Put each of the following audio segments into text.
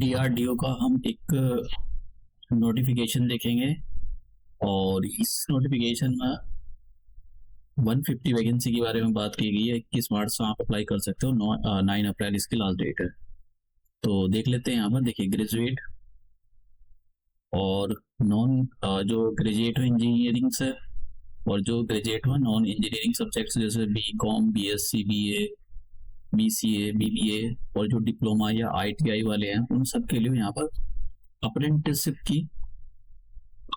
DRDO का हम एक नोटिफिकेशन देखेंगे और इस नोटिफिकेशन में 150 वैकेंसी के बारे में बात की गई है। 21 मार्च से आप अप्लाई कर सकते हो। 9 अप्रैल इसकी लास्ट डेट है। तो देख लेते हैं यहाँ पर। देखिए, ग्रेजुएट और नॉन जो ग्रेजुएट हो इंजीनियरिंग से और जो ग्रेजुएट हो नॉन इंजीनियरिंग सब्जेक्ट्स जैसे B com, B S C, B A, B C A, B B A और जो डिप्लोमा या ITI वाले हैं उन सब के लिए यहाँ पर अप्रेंटिसशिप की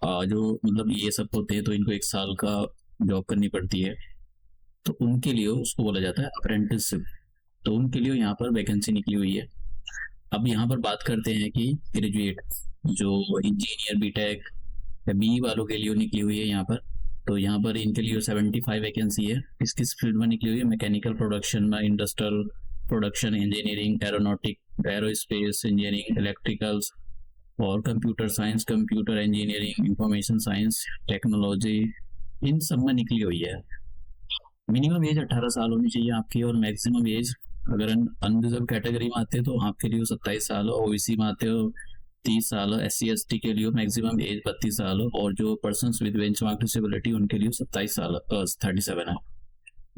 जो मतलब ये सब होते हैं तो इनको 1 साल का जॉब करनी पड़ती है, तो उनके लिए उसको बोला जाता है अप्रेंटिसशिप। तो उनके लिए यहाँ पर वैकेंसी निकली हुई है। अब यहाँ पर बात करते हैं कि ग्रेजुएट जो इंजीनियर, बीटेक या बी वालों के लिए निकली हुई है यहाँ पर। तो यहाँ पर इनके लिए 75 वैकेंसी है। किस फील्ड में निकली हुई है? मैकेनिकल प्रोडक्शन में, industrial production engineering, aeronautic, aerospace engineering, electricals और computer science, computer engineering, information science, technology, इन सब में निकली हुई है। मिनिमम एज 18 साल होनी चाहिए आपकी और मैक्सिमम एज अगर अनरिजर्व कैटेगरी में आते हैं तो आपके लिए 27 साल हो, ओबीसी में आते हो 30 साल हो, SC ST के लिए मैक्सिमम एज 32 साल हो और जो पर्सन्स विद बेंचमार्क डिसेबिलिटी उनके लिए 27 साल 37 है।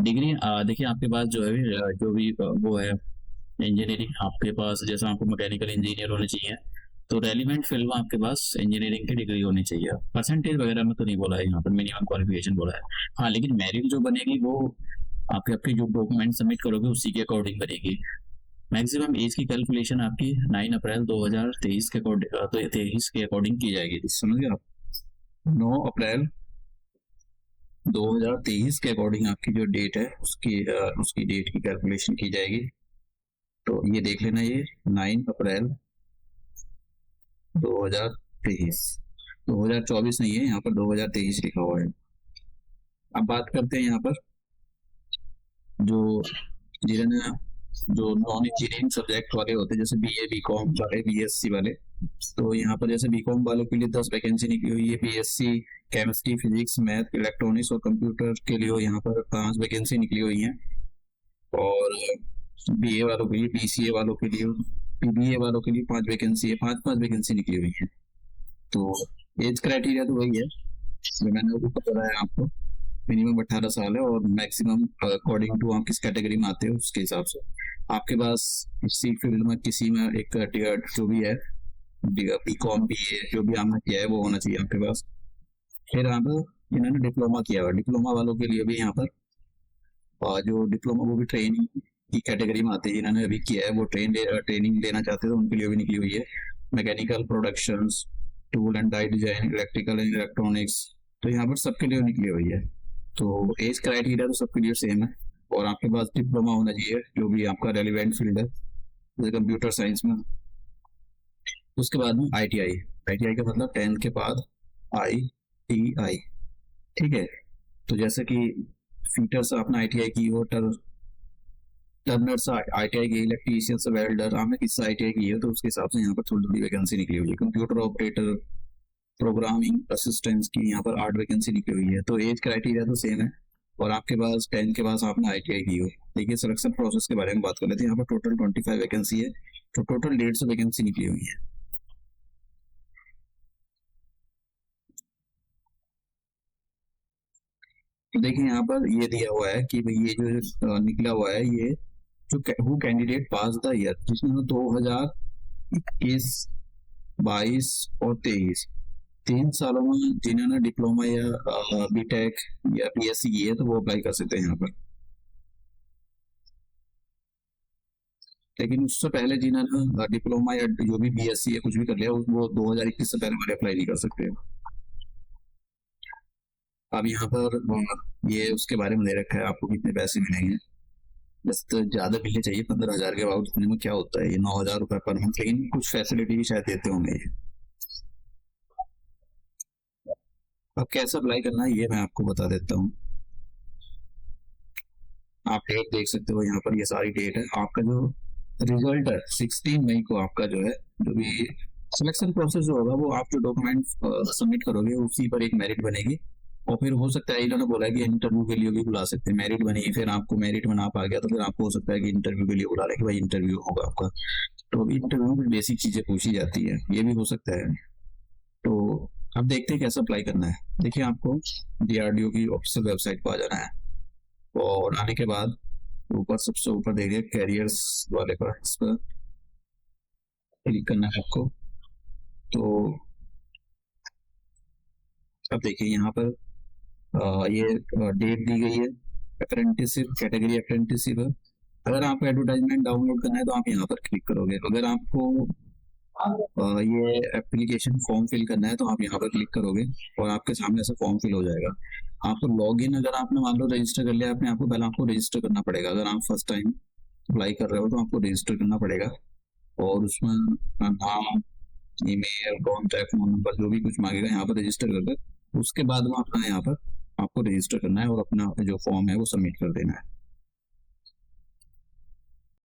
डिग्री देखिए आपके पास जो है जो भी वो है इंजीनियरिंग आपके पास, जैसा आपको मैकेनिकल इंजीनियर होने चाहिए तो रेलिवेंट फील्ड में आपके पास इंजीनियरिंग की डिग्री होनी चाहिए। परसेंटेज वगैरह में तो नहीं बोला है यहाँ पर, मिनिमम क्वालिफिकेशन बोला है। हाँ, लेकिन मेरिट जो बनेगी वो आपके जो डॉक्यूमेंट सबमिट करोगे उसी के अकॉर्डिंग बनेगी। मैक्सिमम एज की कैलकुलेशन आपकी 9 अप्रैल 2023 के अकॉर्डिंग की जाएगी। समझिए आप, 9 अप्रैल 2023 के अकॉर्डिंग आपकी जो डेट है उसकी डेट की कैलकुलेशन की जाएगी। तो ये देख लेना, ये 9 अप्रैल 2023, 2024 नहीं है, यहाँ पर 2023 लिखा हुआ है। अब बात करते हैं यहाँ पर जो जिन्होंने जो नॉन इंजीनियरिंग सब्जेक्ट वाले होते हैं जैसे BA, BCom वाले, BSc वाले। तो यहाँ पर जैसे BCom वालों के लिए 10 वैकेंसी निकली हुई है। BSc chemistry, physics, math, electronics और कंप्यूटर के लिए यहाँ पर 5 वैकेंसी निकली हुई है। और BA वालों के लिए, BCA वालों के लिए, PBA वालों के लिए 5 वैकेंसी है। 5 वैकेंसी निकली हुई है। तो एज क्राइटेरिया तो वही है जो मैंने ऊपर बताया आपको, मिनिमम 18 साल है और मैक्सिमम अकॉर्डिंग टू आप किस कैटेगरी में आते हो उसके हिसाब से आपके पास इसी फील्ड में किसी में एक जो भी है BCom, BA जो भी आपने किया है वो होना चाहिए आपके पास। फिर यहाँ पर जिन्होंने डिप्लोमा किया हुआ, डिप्लोमा वालों के लिए भी यहाँ पर जो डिप्लोमा वो भी ट्रेनिंग की कैटेगरी में आते हैं। जिन्होंने अभी किया है वो ट्रेनिंग लेना चाहते थे उनके लिए भी निकली हुई है। Mechanical productions, tool and die design, electrical and electronics, तो यहाँ पर सबके लिए निकली हुई है। तो एज क्राइटेरिया तो सबके लिए सेम है और आपके पास डिप्लोमा होना चाहिए जो भी आपका रेलिवेंट फील्ड है जैसे कंप्यूटर साइंस में। उसके बाद में ITI का मतलब 10 के बाद ITI, ठीक है। तो जैसे कि फीटर से आपने ITI की हो, टर्नर से ITI की, इलेक्ट्रीशियन से वेल्डर, आपने किससे ITI की है तो उसके हिसाब से यहाँ पर थोड़ी थोड़ी वैकेंसी निकली हुई है। कंप्यूटर ऑपरेटर, प्रोग्रामिंग असिस्टेंट्स की यहाँ पर 8 वैकेंसी निकली हुई है। तो एज क्राइटेरिया तो सेम है और आपके पास 10 के पास आपने ITI की हो। देखिए सिलेक्शन प्रोसेस के बारे में बात कर लेते हैं। यहाँ पर टोटल 25 वैकेंसी है तो टोटल 150 वैकेंसी निकली हुई है। तो देखिए यहाँ पर ये दिया हुआ है कि भाई ये जो निकला हुआ है ये जो who candidate pass the year, जिसमें 2021, 22 और 23 3 सालों में जिन्होंने डिप्लोमा या बीटेक या BSc की है तो वो अप्लाई कर सकते हैं यहाँ पर। लेकिन उससे पहले जिन्होंने डिप्लोमा या जो भी BSc है कुछ भी कर लिया वो 2021 से पहले वाले अप्लाई नहीं कर सकते। अब यहाँ पर ये उसके बारे में दे रखा है आपको कितने पैसे मिलेंगे। बस तो ज्यादा मिलने चाहिए 15,000 के अबाउट, इतने में क्या होता है, ये 9,000 रुपए पर मंथ, लेकिन कुछ फैसिलिटी भी शायद देते होंगे ये। अब कैसे अप्लाई करना है ये मैं आपको बता देता हूँ। आप डेट देख सकते हो यहाँ पर, ये सारी डेट है। आपका जो रिजल्ट है 16 मई को आपका जो है जो भी सिलेक्शन प्रोसेस जो होगा वो आप जो डॉक्यूमेंट सबमिट करोगे उसी पर एक मेरिट बनेगी और फिर हो सकता है इन्होंने बोला कि इंटरव्यू के लिए भी बुला सकते हैं। मेरिट बनी, फिर आपको मेरिट में ना पा गया तो फिर आपको हो सकता है कि इंटरव्यू के लिए बुला रहे कि भाई इंटरव्यू होगा आपका। तो इंटरव्यू में बेसिक चीजें पूछी जाती है, ये भी हो सकता है। तो अब देखते हैं कैसे अप्लाई करना है। देखिए, आपको DRDO की ऑफिशियल वेबसाइट पर आ जाना है, और आने के बाद ऊपर सबसे ऊपर देखिए कैरियर्स वाले पर, इस पर क्लिक करना है आपको। तो अब देखिए यहाँ पर ये डेट दी गई है, अप्रेंटिसशिप कैटेगरी अप्रेंटिसशिप है। अगर आपको एडवर्टाइजमेंट डाउनलोड करना है तो आप यहाँ पर क्लिक करोगे। अगर आपको ये एप्लीकेशन फॉर्म फिल करना है तो आप यहाँ पर क्लिक करोगे और आपके सामने ऐसा फॉर्म फिल हो जाएगा। आपको लॉगिन, अगर आपने मान लो रजिस्टर कर लिया आपने, आपको पहले आपको रजिस्टर करना पड़ेगा। अगर आप फर्स्ट टाइम अप्लाई कर रहे हो तो आपको रजिस्टर करना पड़ेगा, और उसमें अपना नाम, ईमेल, कॉन्टैक्ट, फोन नंबर, जो भी कुछ मांगेगा यहाँ पर रजिस्टर कर दे। उसके बाद में अपना यहाँ पर आपको रजिस्टर करना है और अपना जो फॉर्म है वो सबमिट कर देना है।